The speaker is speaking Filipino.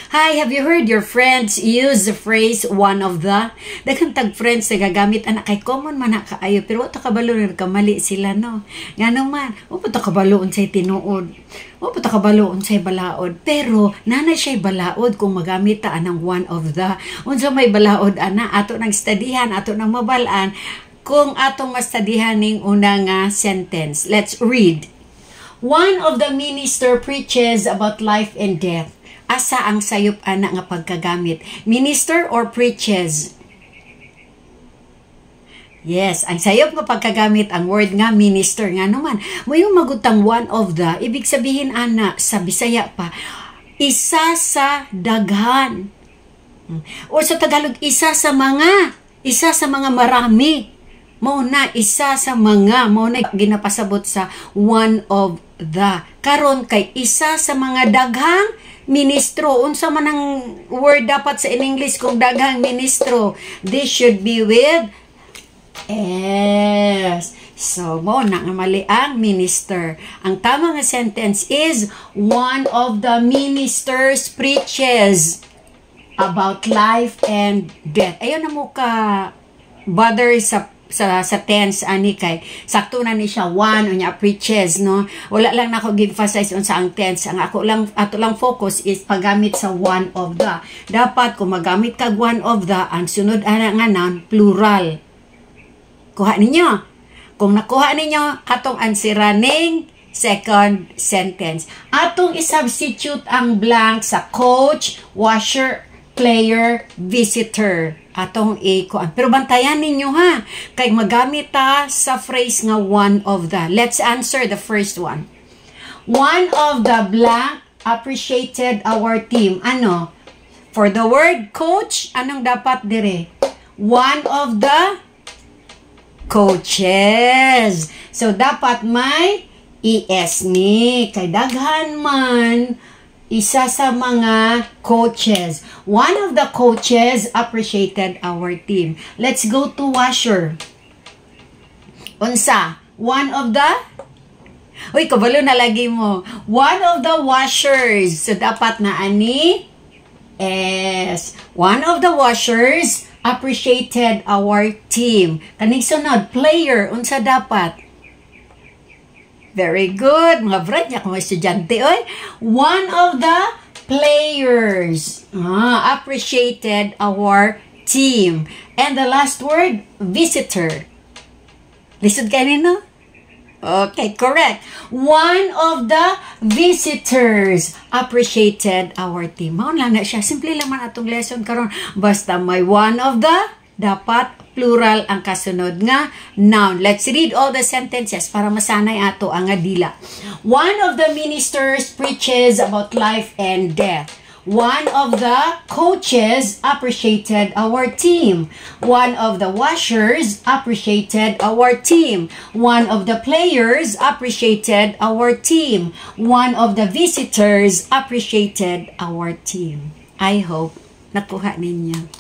Hi, have you heard your friends use the phrase one of the? Daghang tag friends na gagamit anak kay common man na kaayo pero wa ta kabalo na kamali sila no. Ngano man, wa pa ta kabalo unsay tinuod. Wa pa ta kabalo unsay balaod pero nanay siya balaod kung magamit ta anang one of the. Unsa may balaod ana ato nang studyhan, ato nang mabalaan kung atong mastadihan ning una nga sentence. Let's read. One of the minister preaches about life and death. Asa ang sayop ana nga pagkagamit? Minister or preaches? Yes, ang sayop nga pagkagamit ang word nga minister nga naman. Mayong magutang one of the, ibig sabihin ana sa Bisaya pa, isa sa daghan. O sa Tagalog, isa sa mga marami. Mao na isa sa mga, mao na ginapasabot sa one of the. Karon kay isa sa mga daghang ministro. Unsa man ang word dapat sa in English kung daghang ministro? This should be with S. So, mo na nga mali ang minister. Ang tamang sentence is, one of the ministers preaches about life and death. Ayun na mo ka bother sa tense ani kay sakto na ni siya one unya preaches no, wala lang nako gi-emphasize unsa ang tense. Ang ato lang focus is paggamit sa one of the. Dapat kung magamit kag one of the, ang sunod ana nga noun plural. Kuha ninyo. Kung nakuha ninyo atong answeraning second sentence, atong i-substitute ang blank sa coach, washer, player, visitor. Atong ikuan. Pero bantayan ninyo ha. Kay magamit ta sa phrase nga one of the. Let's answer the first one. One of the blank appreciated our team. Ano? For the word coach, anong dapat dire? One of the coaches. So, dapat may ES ni. Kay daghan man isa sa mga coaches. One of the coaches appreciated our team. Let's go to washer. Unsa? One of the? Uy, kabalo na lagi mo. One of the washers. So, dapat na ani? S. One of the washers appreciated our team. Kaning sunod, player. Unsa dapat? Very good. Mga brad niya kung estudyante. Oy. One of the players appreciated our team. And the last word, visitor. Lisod kayo nino? Okay, correct. One of the visitors appreciated our team. Maon lang na siya. Simple lang man atong lesson karon. Basta may one of the, dapat plural ang kasunod nga noun. Let's read all the sentences para masanay ato ang dila. One of the ministers preaches about life and death. One of the coaches appreciated our team. One of the washers appreciated our team. One of the players appreciated our team. One of the visitors appreciated our team. I hope nakuha ninyo.